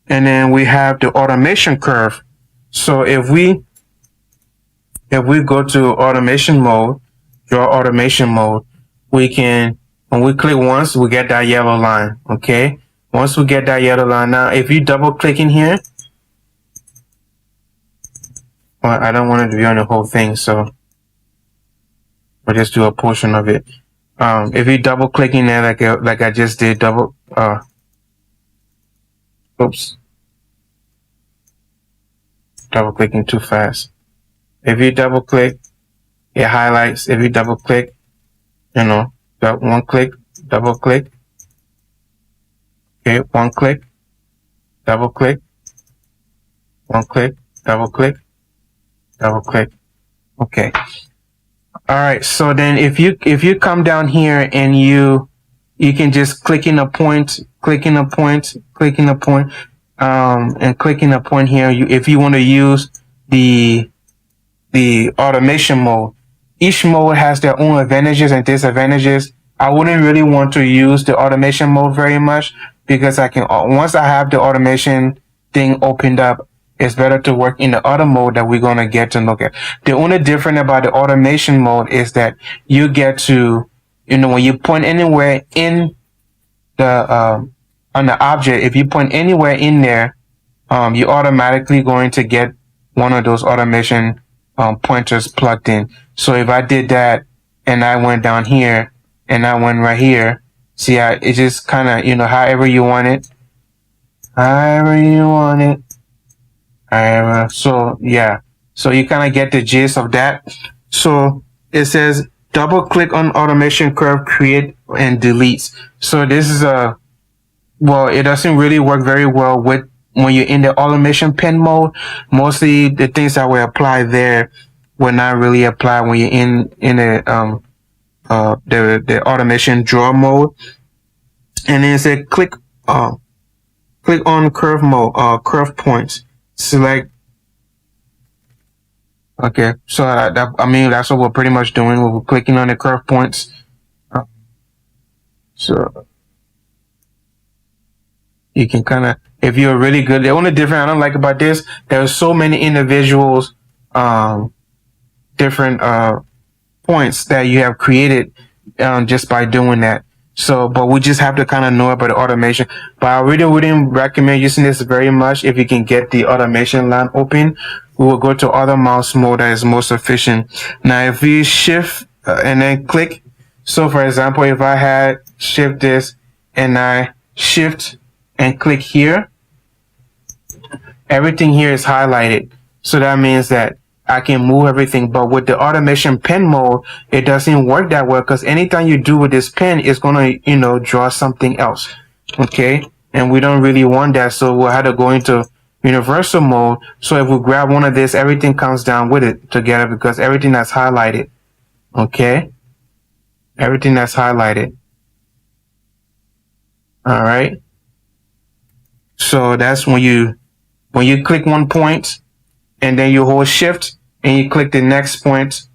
and then we have the automation curve. So if we go to automation mode, draw automation mode, we can, when we click once, we get that yellow line. Okay, once we get that yellow line, now if you double click in here, well, I don't want to be on the whole thing, so we'll just do a portion of it. If you double click in there like I just did, oops, double clicking too fast. If you double click, it highlights. If you double click, one click, double click. Okay, one click, double click, one click, double click, double click. Okay. All right. So then if you come down here and you can just click in a point, clicking a point, and clicking a point here. If you want to use the automation mode, each mode has their own advantages and disadvantages. I wouldn't really want to use the automation mode very much because once I have the automation thing opened up, it's better to work in the other mode that we're going to get to look at. The only difference about the automation mode is that you get to, when you point anywhere in the, on the object, if you point anywhere in there, you're automatically going to get one of those automation pointers plugged in. So if I did that and I went down here and I went right here, see how it just kind of, however you want it. So yeah, so you kind of get the gist of that. So it says double click on automation curve, create and delete. So this is it doesn't really work very well with when you're in the automation pen mode. Mostly the things that will apply there will not really apply when you're in the automation draw mode. And then it says click on curve mode, curve points, select. Okay, so that's what we're pretty much doing. We're clicking on the curve points. So you can kind of, if you're really good, the only difference I don't like about this, there's so many individuals, different points that you have created just by doing that. So, but we just have to kind of know about the automation. But I really wouldn't recommend using this very much. If you can get the automation line open, we will go to other mouse mode that is most efficient. Now, if we shift and then click, so for example, if I had shift this and I shift and click here, everything here is highlighted. So that means that I can move everything. But with the automation pen mode, it doesn't work that well because anytime you do with this pen, it's going to, draw something else. Okay. And we don't really want that. So we'll have to go into universal mode. So if we grab one of this, everything comes down with it together because everything that's highlighted. Okay. Everything that's highlighted. All right. So that's when you click one point and then you hold shift and you click the next point,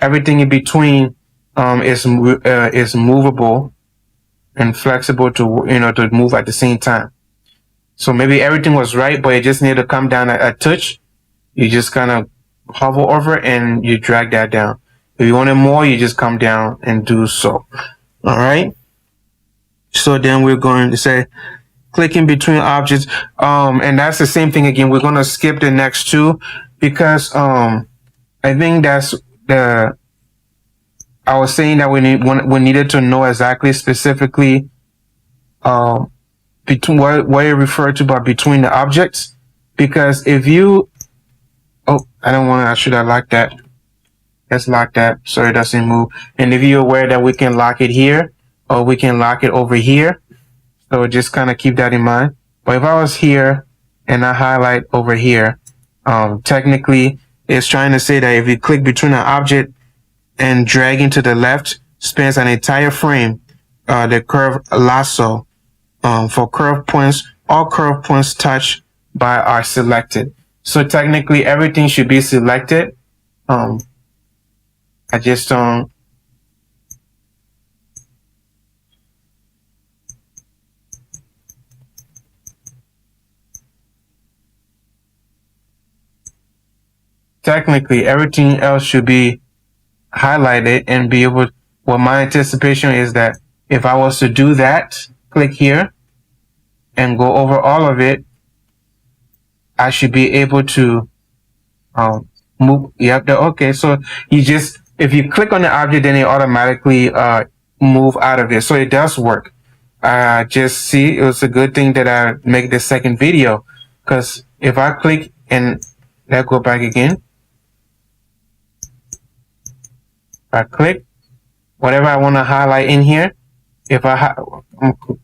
everything in between is movable and flexible to move at the same time. So maybe everything was right, but it just needed to come down a touch. You just kind of hover over it and you drag that down. If you wanted more, you just come down and do so. All right. So then we're going to say clicking between objects. And that's the same thing again. We're going to skip the next two because I think that's I was saying that we needed to know exactly specifically between what you refer to by between the objects, because if you I should have locked that. Let's lock that so it doesn't move. And if you're aware that we can lock it here or we can lock it over here, so just kind of keep that in mind. But if I was here and I highlight over here, technically it's trying to say that if you click between an object and dragging to the left, spans an entire frame, the curve lasso for curve points. All curve points touched by are selected. So technically everything should be selected. I just don't. technically everything else should be highlighted and be able. Well, my anticipation is that if I was to do that, click here and go over all of it, I should be able to move. Yep. Okay. So you just, if you click on the object, then it automatically move out of it. So it does work. Just see, it was a good thing that I make the second video, because if I click and let's go back again. If I click whatever I want to highlight in here, if I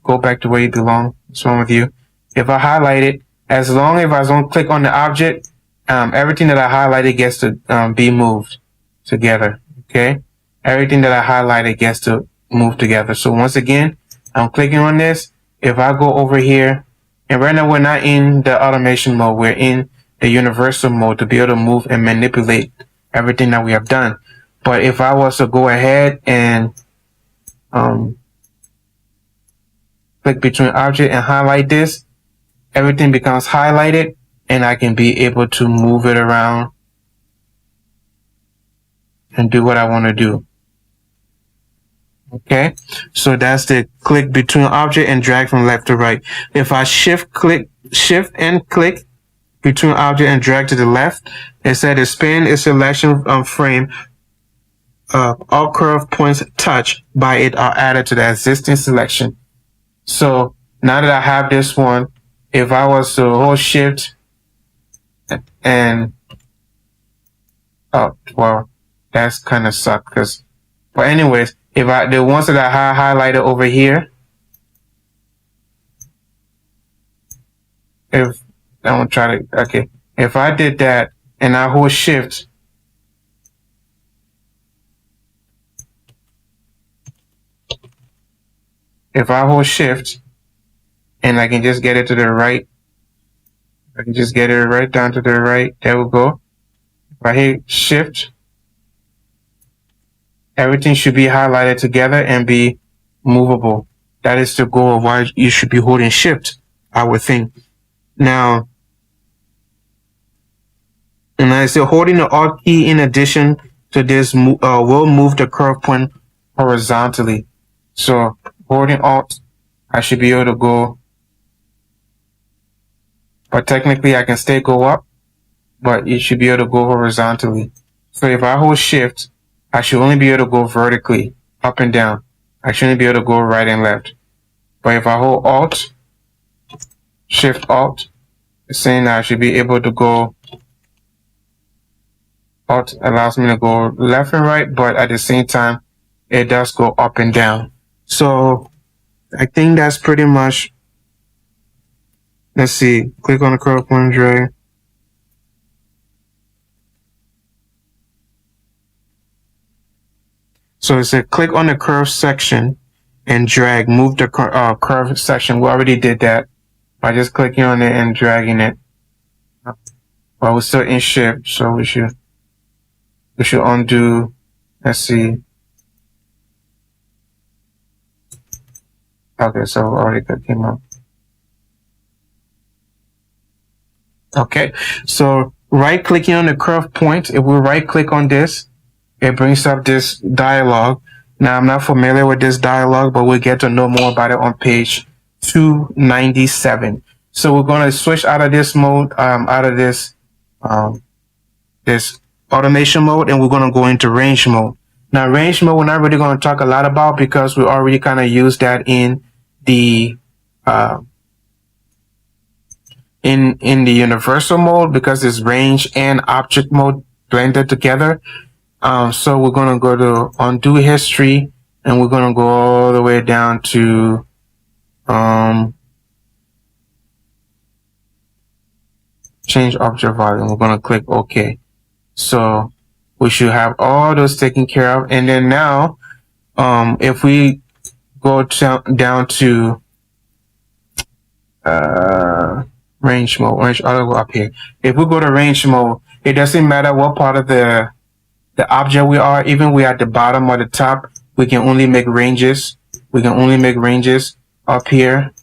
go back to where you belong, what's wrong with you? If I highlight it, as long as I don't click on the object, everything that I highlighted gets to be moved together. Okay, everything that I highlighted gets to move together. So once again, I'm clicking on this. If I go over here, and right now we're not in the automation mode, we're in the universal mode to be able to move and manipulate everything that we have done. But if I was to go ahead and click between object and highlight this, everything becomes highlighted and I can be able to move it around and do what I want to do. Okay, so that's the click between object and drag from left to right. If I shift and click between object and drag to the left, it said expand its selection frame. All curve points touched by it are added to the existing selection. So now that I have this one, if I was to hold shift and well, that's kind of suck, because, but anyways, if the ones that I highlighted over here, if I want to try to, okay, if I did that and I hold shift, if I hold shift and I can just get it to the right, I can just get it right down to the right. There we go. If I hit shift, everything should be highlighted together and be movable. That is the goal of why you should be holding shift, I would think. Now, and I say holding the Alt key in addition to this will move the curve point horizontally. So holding Alt, I should be able to go, but technically I can still go up, but you should be able to go horizontally. So if I hold shift, I should only be able to go vertically, up and down. I shouldn't be able to go right and left. But if I hold Alt, Shift Alt, it's saying that I should be able to go, Alt allows me to go left and right, but at the same time, it does go up and down. So I think that's pretty much, let's see, click on the curve point, drag. So it's a click on the curve section and drag, move the curve section. We already did that by just clicking on it and dragging it. Well, we're still in shift, so we should undo. Let's see. Okay, so already came up. Okay, so right clicking on the curve point, if we right click on this, it brings up this dialog. Now, I'm not familiar with this dialog, but we'll get to know more about it on page 297. So we're going to switch out of this mode, out of this automation mode, and we're going to go into range mode. Now, range mode, we're not really going to talk a lot about because we already kind of used that in the in the universal mode, because it's range and object mode blended together. So we're going to go to undo history, and we're going to go all the way down to change object volume. We're going to click OK. So we should have all those taken care of. And then now, if we go down to range mode, I'll go up here. If we go to range mode, it doesn't matter what part of the object we are, even we at the bottom or the top, we can only make ranges. We can only make ranges up here,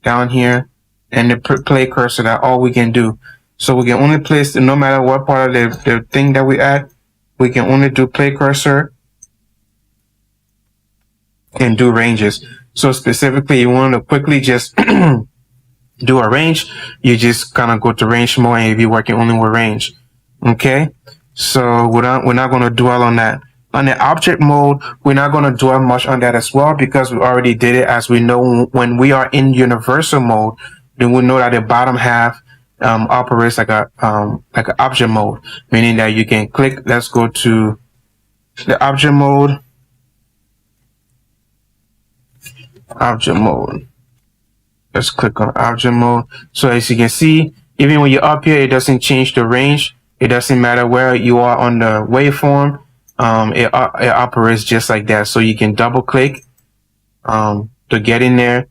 down here, and the play cursor, that all we can do. So we can only place, no matter what part of the thing that we add, we can only do play cursor and do ranges. So specifically, you want to quickly just do a range, you just kind of go to range mode and you'll be working only with range. Okay, so we're not going to dwell on that. On the object mode, we're not going to dwell much on that as well, because we already did it. As we know, when we are in universal mode, then we know that the bottom half operates like a like an object mode, meaning that you can click. Let's go to the object mode. Object mode. Let's click on object mode. So as you can see, even when you're up here, it doesn't change the range. It doesn't matter where you are on the waveform. It operates just like that. So you can double click to get in there,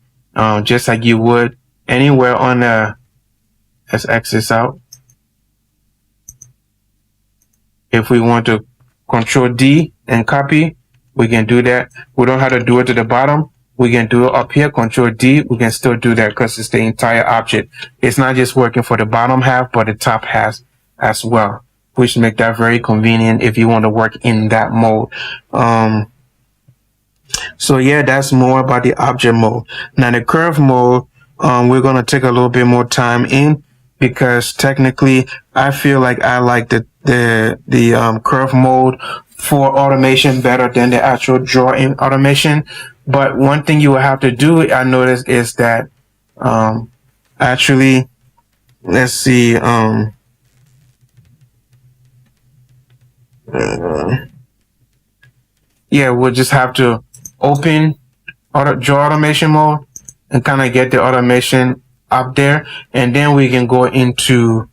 just like you would anywhere on the. Let's X this out. If we want to Control D and copy, we can do that. We don't have to do it to the bottom. We can do it up here, Control D. We can still do that because it's the entire object. It's not just working for the bottom half, but the top half as well, which make that very convenient if you want to work in that mode. So yeah, that's more about the object mode. Now the curve mode, we're going to take a little bit more time in, because technically I feel like I like the curve mode for automation better than the actual drawing automation. But one thing you will have to do, I noticed, is that actually, let's see, yeah, we'll just have to open draw automation mode and kind of get the automation up there, and then we can go into